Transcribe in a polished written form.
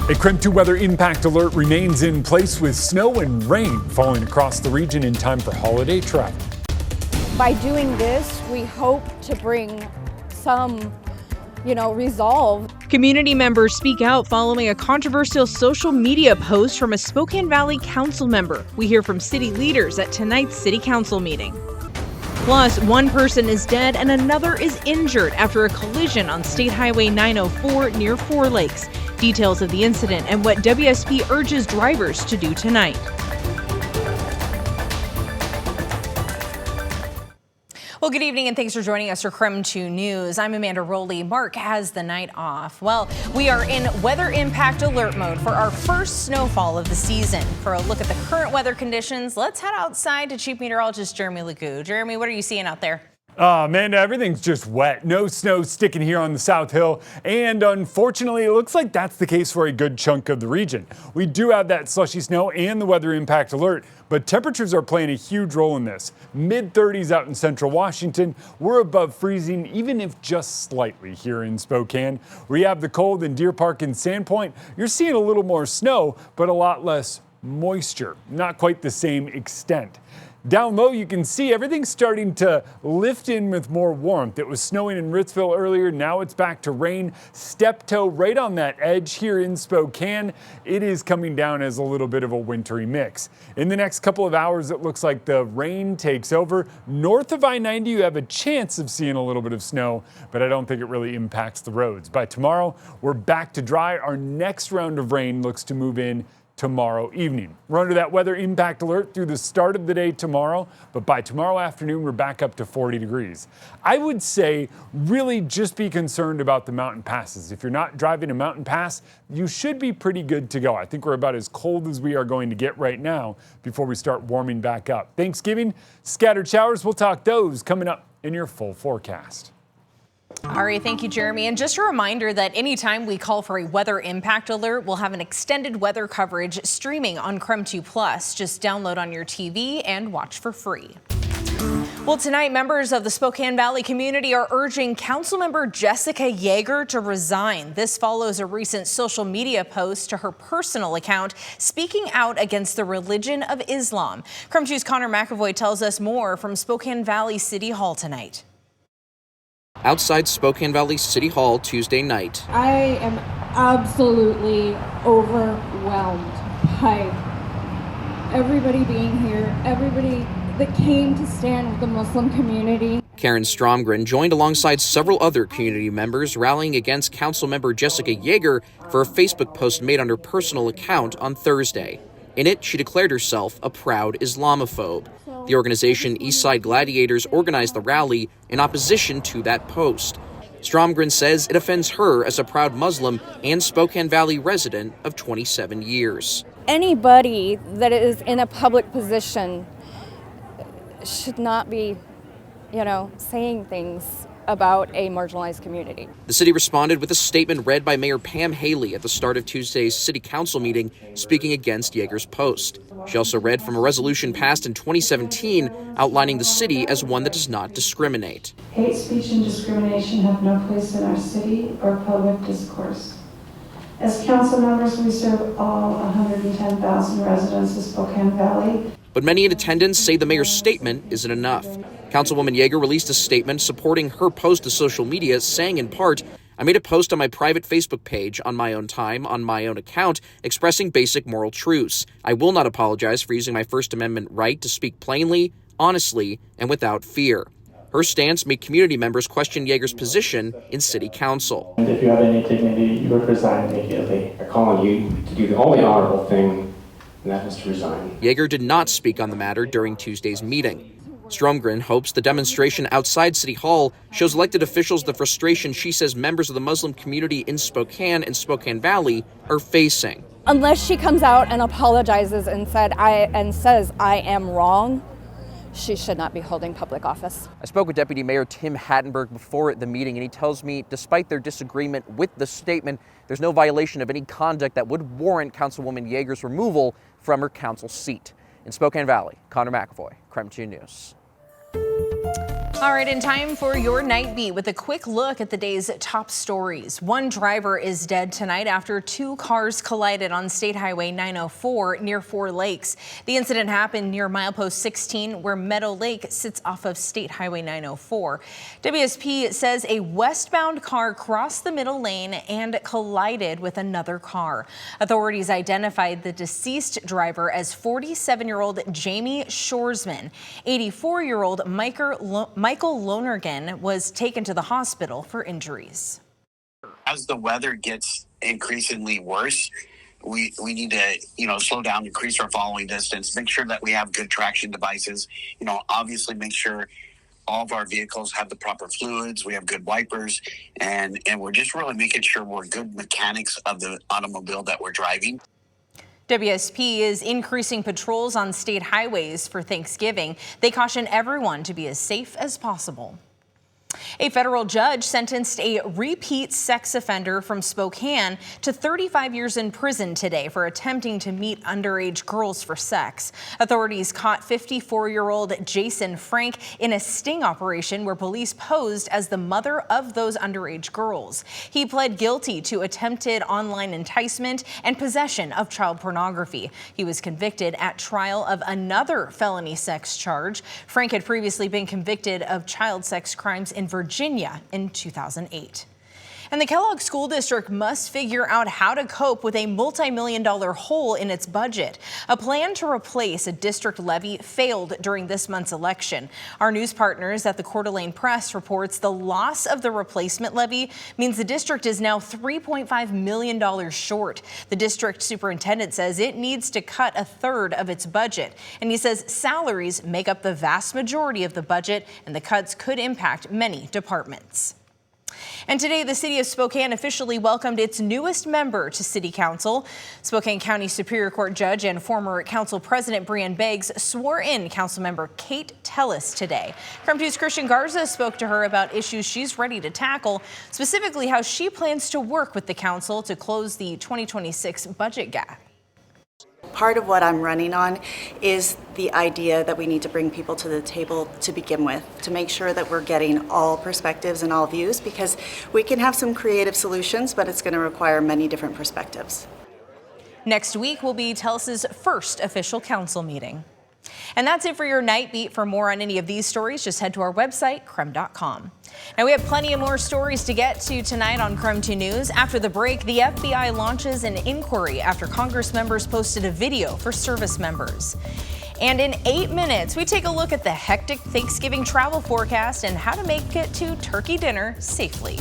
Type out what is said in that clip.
A KREM 2 weather impact alert remains in place with snow and rain falling across the region in time for holiday travel. By doing this, we hope to bring some, resolve. Community members speak out following a controversial social media post from a Spokane Valley Council member. We hear from city leaders at tonight's City Council meeting. Plus, one person is dead and another is injured after a collision on State Highway 904 near Four Lakes. Details of the incident and what WSP urges drivers to do tonight. Well, good evening and thanks for joining us for KREM 2 News. I'm Amanda Rowley. Mark has the night off. Well, we are in weather impact alert mode for our first snowfall of the season. For a look at the current weather conditions, let's head outside to Chief Meteorologist Jeremy Legoo. Jeremy, what are you seeing out there? Amanda, everything's just wet. No snow sticking here on the South Hill. And unfortunately, it looks like that's the case for a good chunk of the region. We do have that slushy snow and the weather impact alert, but temperatures are playing a huge role in this. Mid-30s out in central Washington. We're above freezing, even if just slightly here in Spokane. We have the cold in Deer Park and Sandpoint. You're seeing a little more snow, but a lot less moisture. Not quite the same extent. Down low, you can see everything's starting to lift in with more warmth. It was snowing in Ritzville earlier. Now it's back to rain. Steptoe right on that edge here in Spokane. It is coming down as a little bit of a wintry mix. In the next couple of hours, it looks like the rain takes over. North of I-90, you have a chance of seeing a little bit of snow, but I don't think it really impacts the roads. By tomorrow, we're back to dry. Our next round of rain looks to move in tomorrow evening. We're under that weather impact alert through the start of the day tomorrow, but by tomorrow afternoon, we're back up to 40 degrees. I would say really just be concerned about the mountain passes. If you're not driving a mountain pass, you should be pretty good to go. I think we're about as cold as we are going to get right now before we start warming back up. Thanksgiving, scattered showers, we'll talk those coming up in your full forecast. All right, thank you, Jeremy. And just a reminder that anytime we call for a weather impact alert, we'll have an extended weather coverage streaming on KREM 2 Plus. Just download on your TV and watch for free. Well, tonight, members of the Spokane Valley community are urging Councilmember Jessica Yeager to resign. This follows a recent social media post to her personal account speaking out against the religion of Islam. KREM 2's Connor McAvoy tells us more from Spokane Valley City Hall tonight. Outside Spokane Valley City Hall Tuesday night. I am absolutely overwhelmed by everybody being here, everybody that came to stand with the Muslim community. Karen Stromgren joined alongside several other community members rallying against Councilmember Jessica Yeager for a Facebook post made on her personal account on Thursday. In it, she declared herself a proud Islamophobe. The organization Eastside Gladiators organized the rally in opposition to that post. Stromgren says it offends her as a proud Muslim and Spokane Valley resident of 27 years. Anybody that is in a public position should not be, saying things about a marginalized community. The city responded with a statement read by Mayor Pam Haley at the start of Tuesday's City Council meeting, speaking against Yeager's post. She also read from a resolution passed in 2017 outlining the city as one that does not discriminate. Hate speech and discrimination have no place in our city or public discourse. As council members, we serve all 110,000 residents of Spokane Valley. But many in attendance say the mayor's statement isn't enough. Councilwoman Yeager released a statement supporting her post to social media, saying in part, "I made a post on my private Facebook page on my own time, on my own account, expressing basic moral truths. I will not apologize for using my First Amendment right to speak plainly, honestly, and without fear." Her stance made community members question Yeager's position in City Council. And if you have any dignity, you would resign immediately. I call on you to do the only honorable thing, and that is to resign. Yeager did not speak on the matter during Tuesday's meeting. Stromgren hopes the demonstration outside City Hall shows elected officials the frustration she says members of the Muslim community in Spokane and Spokane Valley are facing. Unless she comes out and apologizes and says I am wrong, she should not be holding public office. I spoke with Deputy Mayor Tim Hattenberg before the meeting, and he tells me despite their disagreement with the statement, there's no violation of any conduct that would warrant Councilwoman Yeager's removal from her council seat. In Spokane Valley, Connor McAvoy, KREM 2 News. All right, in time for your night beat with a quick look at the day's top stories. One driver is dead tonight after two cars collided on State Highway 904 near Four Lakes. The incident happened near milepost 16 where Meadow Lake sits off of State Highway 904. WSP says a westbound car crossed the middle lane and collided with another car. Authorities identified the deceased driver as 47-year-old Jamie Shoresman. 84-year-old Michael Lonergan was taken to the hospital for injuries. As the weather gets increasingly worse, we need to, slow down, increase our following distance, make sure that we have good traction devices, obviously make sure all of our vehicles have the proper fluids, we have good wipers, and we're just really making sure we're good mechanics of the automobile that we're driving. WSP is increasing patrols on state highways for Thanksgiving. They caution everyone to be as safe as possible. A federal judge sentenced a repeat sex offender from Spokane to 35 years in prison today for attempting to meet underage girls for sex. Authorities caught 54-year-old Jason Frank in a sting operation where police posed as the mother of those underage girls. He pled guilty to attempted online enticement and possession of child pornography. He was convicted at trial of another felony sex charge. Frank had previously been convicted of child sex crimes in Virginia in 2008. And the Kellogg School District must figure out how to cope with a multi-million-dollar hole in its budget. A plan to replace a district levy failed during this month's election. Our news partners at the Coeur d'Alene Press reports the loss of the replacement levy means the district is now $3.5 million short. The district superintendent says it needs to cut a third of its budget. And he says salaries make up the vast majority of the budget, and the cuts could impact many departments. And today, the city of Spokane officially welcomed its newest member to City Council. Spokane County Superior Court Judge and former Council President Brian Beggs swore in Councilmember Kate Tellis today. KREM 2's Christian Garza spoke to her about issues she's ready to tackle, specifically how she plans to work with the council to close the 2026 budget gap. Part of what I'm running on is the idea that we need to bring people to the table to begin with, to make sure that we're getting all perspectives and all views, because we can have some creative solutions, but it's going to require many different perspectives. Next week will be Tellis's first official council meeting. And that's it for your night beat. For more on any of these stories, just head to our website, KREM.com. Now, we have plenty of more stories to get to tonight on KREM 2 News. After the break, the FBI launches an inquiry after Congress members posted a video for service members. And in 8 minutes, we take a look at the hectic Thanksgiving travel forecast and how to make it to turkey dinner safely.